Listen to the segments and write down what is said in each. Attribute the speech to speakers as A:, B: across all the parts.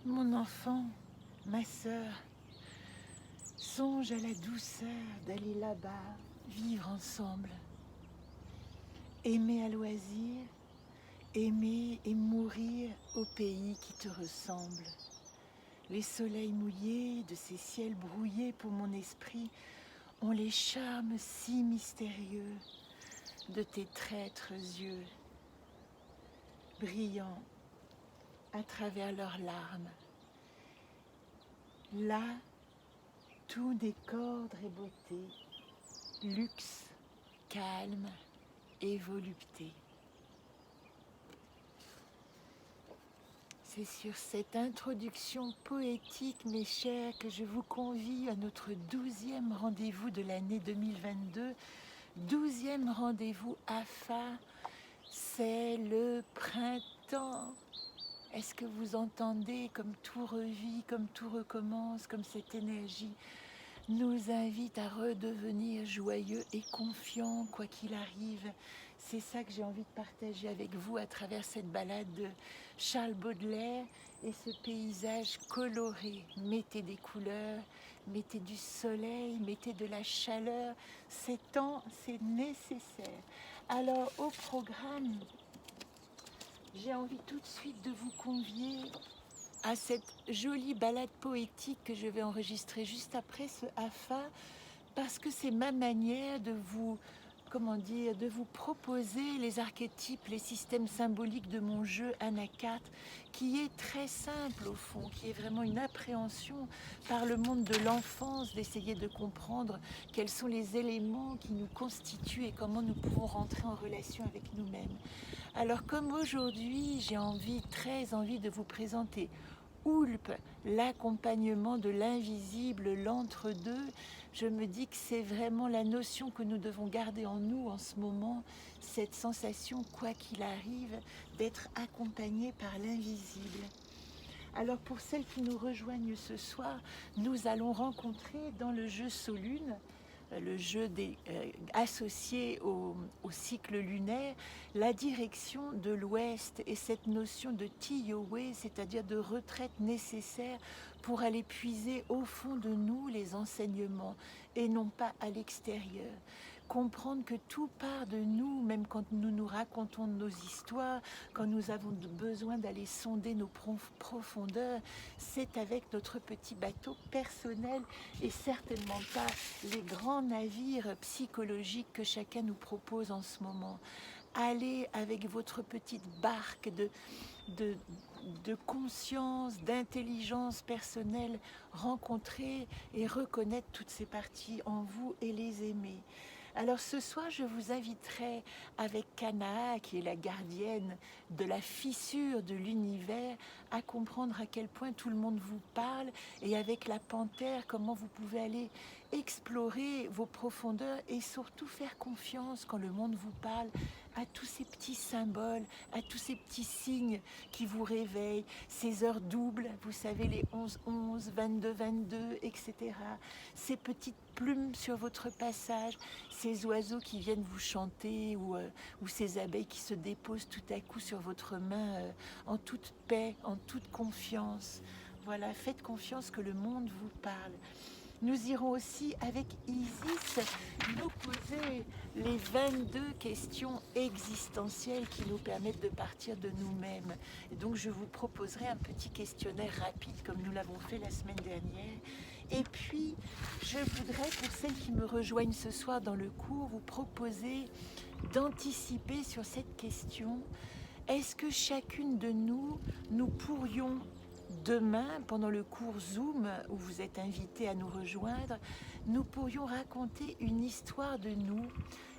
A: Mon enfant, ma sœur, songe à la douceur d'aller là-bas, vivre ensemble. Aimer à loisir, aimer et mourir au pays qui te ressemble. Les soleils mouillés de ces ciels brouillés pour mon esprit ont les charmes si mystérieux de tes traîtres yeux, brillants à travers leurs larmes. Là, tout décordre et beauté, luxe, calme et volupté. C'est sur cette introduction poétique, mes chers, que je vous convie à notre 12e rendez-vous de l'année 2022. 12e rendez-vous AFA, c'est le printemps. Est-ce que vous entendez comme tout revit, comme tout recommence, comme cette énergie nous invite à redevenir joyeux et confiants quoi qu'il arrive. C'est ça que j'ai envie de partager avec vous à travers cette balade de Charles Baudelaire et ce paysage coloré. Mettez des couleurs, mettez du soleil, mettez de la chaleur. C'est temps, c'est nécessaire. Alors au programme, j'ai envie tout de suite de vous convier à cette jolie balade poétique que je vais enregistrer juste après ce AFA, parce que c'est ma manière de vous, de vous proposer les archétypes, les systèmes symboliques de mon jeu Anakat, qui est très simple au fond, qui est vraiment une appréhension par le monde de l'enfance, d'essayer de comprendre quels sont les éléments qui nous constituent et comment nous pouvons rentrer en relation avec nous-mêmes. Alors comme aujourd'hui, j'ai très envie de vous présenter Oulp, l'accompagnement de l'invisible, l'entre-deux, je me dis que c'est vraiment la notion que nous devons garder en nous en ce moment, cette sensation, quoi qu'il arrive, d'être accompagné par l'invisible. Alors pour celles qui nous rejoignent ce soir, nous allons rencontrer dans le jeu Solune, le jeu associé au cycle lunaire, la direction de l'ouest et cette notion de Tiyowe, c'est-à-dire de retraite nécessaire pour aller puiser au fond de nous les enseignements et non pas à l'extérieur. Comprendre que tout part de nous, même quand nous nous racontons nos histoires, quand nous avons besoin d'aller sonder nos profondeurs, c'est avec notre petit bateau personnel et certainement pas les grands navires psychologiques que chacun nous propose en ce moment. Allez avec votre petite barque de conscience, d'intelligence personnelle, rencontrer et reconnaître toutes ces parties en vous et les aimer. Alors ce soir, je vous inviterai avec Kanaa, qui est la gardienne de la fissure de l'univers, à comprendre à quel point tout le monde vous parle, et avec la panthère, comment vous pouvez aller explorer vos profondeurs et surtout faire confiance quand le monde vous parle à tous ces petits symboles, à tous ces petits signes qui vous réveillent, ces heures doubles, vous savez, les 11-11, 22-22, etc. Ces petites plumes sur votre passage, ces oiseaux qui viennent vous chanter ou ces abeilles qui se déposent tout à coup sur votre main en toute paix, en toute confiance. Voilà, faites confiance que le monde vous parle. Nous irons aussi avec Isis nous poser les 22 questions existentielles qui nous permettent de partir de nous-mêmes. Et donc je vous proposerai un petit questionnaire rapide comme nous l'avons fait la semaine dernière. Et puis je voudrais, pour celles qui me rejoignent ce soir dans le cours, vous proposer d'anticiper sur cette question. Est-ce que chacune de nous pourrions demain, pendant le cours Zoom, où vous êtes invités à nous rejoindre, nous pourrions raconter une histoire de nous,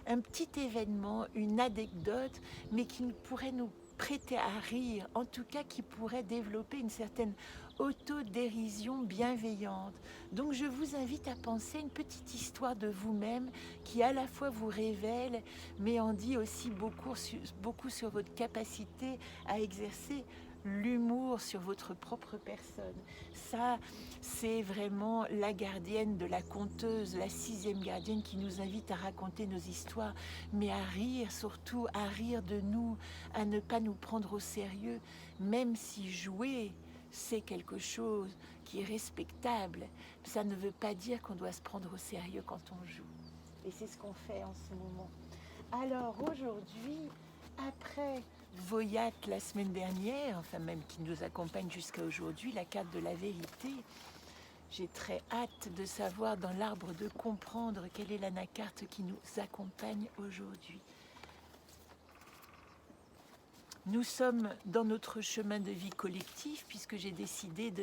A: un petit événement, une anecdote, mais qui pourrait nous prêter à rire, en tout cas qui pourrait développer une certaine autodérision bienveillante. Donc je vous invite à penser une petite histoire de vous-même qui à la fois vous révèle, mais en dit aussi beaucoup sur votre capacité à exercer l'humour sur votre propre personne. Ça, c'est vraiment la gardienne de la conteuse, la 6e gardienne qui nous invite à raconter nos histoires, mais à rire, surtout à rire de nous, à ne pas nous prendre au sérieux, même si jouer c'est quelque chose qui est respectable, ça ne veut pas dire qu'on doit se prendre au sérieux quand on joue. Et c'est ce qu'on fait en ce moment. Alors aujourd'hui, après Voyat la semaine dernière, enfin même qui nous accompagne jusqu'à aujourd'hui, la carte de la vérité, j'ai très hâte de savoir dans l'arbre de comprendre quelle est l'anacarte qui nous accompagne aujourd'hui. Nous sommes dans notre chemin de vie collectif puisque j'ai décidé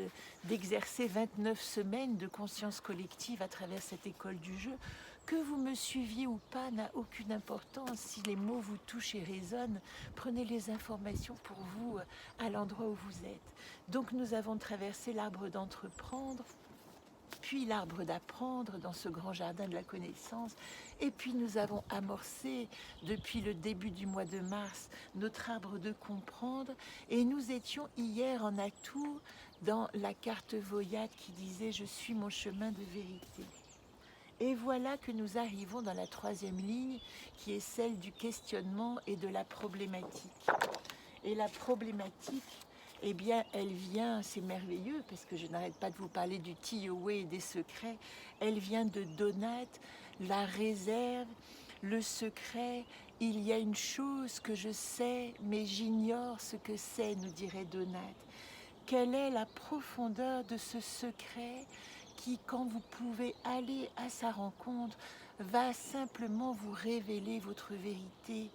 A: d'exercer 29 semaines de conscience collective à travers cette école du jeu. Que vous me suiviez ou pas n'a aucune importance. Si les mots vous touchent et résonnent, prenez les informations pour vous à l'endroit où vous êtes. Donc nous avons traversé l'arbre d'entreprendre, puis l'arbre d'apprendre dans ce grand jardin de la connaissance. Et puis nous avons amorcé, depuis le début du mois de mars, notre arbre de comprendre. Et nous étions hier en atout dans la carte Voyat qui disait « Je suis mon chemin de vérité ». Et voilà que nous arrivons dans la troisième ligne, qui est celle du questionnement et de la problématique. Et la problématique, eh bien, elle vient, c'est merveilleux, parce que je n'arrête pas de vous parler du Tioé et des secrets, elle vient de Donat, la réserve, le secret. Il y a une chose que je sais, mais j'ignore ce que c'est, nous dirait Donat. Quelle est la profondeur de ce secret qui, quand vous pouvez aller à sa rencontre, va simplement vous révéler votre vérité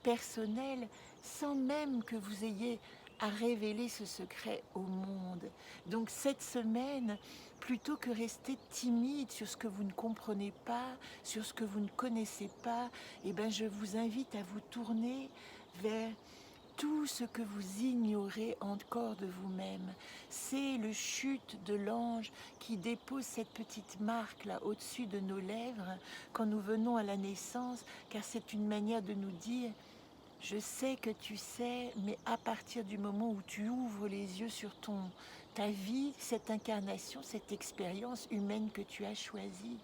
A: personnelle sans même que vous ayez à révéler ce secret au monde. Donc cette semaine, plutôt que rester timide sur ce que vous ne comprenez pas, sur ce que vous ne connaissez pas, eh bien je vous invite à vous tourner vers tout ce que vous ignorez encore de vous-même. C'est le chute de l'ange qui dépose cette petite marque là au-dessus de nos lèvres quand nous venons à la naissance, car c'est une manière de nous dire « Je sais que tu sais, mais à partir du moment où tu ouvres les yeux sur ta vie, cette incarnation, cette expérience humaine que tu as choisie,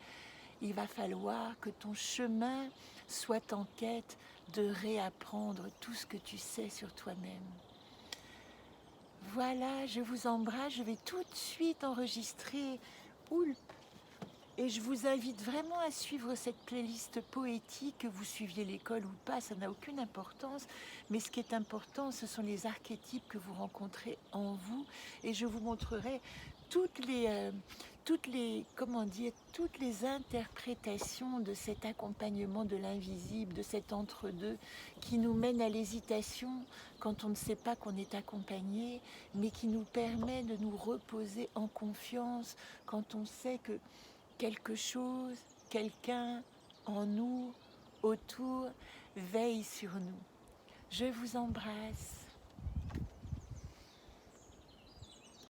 A: il va falloir que ton chemin soit en quête de réapprendre tout ce que tu sais sur toi-même. » Voilà, je vous embrasse, je vais tout de suite enregistrer Oulp. Et je vous invite vraiment à suivre cette playlist poétique, que vous suiviez l'école ou pas, ça n'a aucune importance. Mais ce qui est important, ce sont les archétypes que vous rencontrez en vous. Et je vous montrerai toutes les interprétations de cet accompagnement de l'invisible, de cet entre-deux qui nous mène à l'hésitation quand on ne sait pas qu'on est accompagné, mais qui nous permet de nous reposer en confiance quand on sait que quelque chose, quelqu'un en nous, autour, veille sur nous. Je vous embrasse.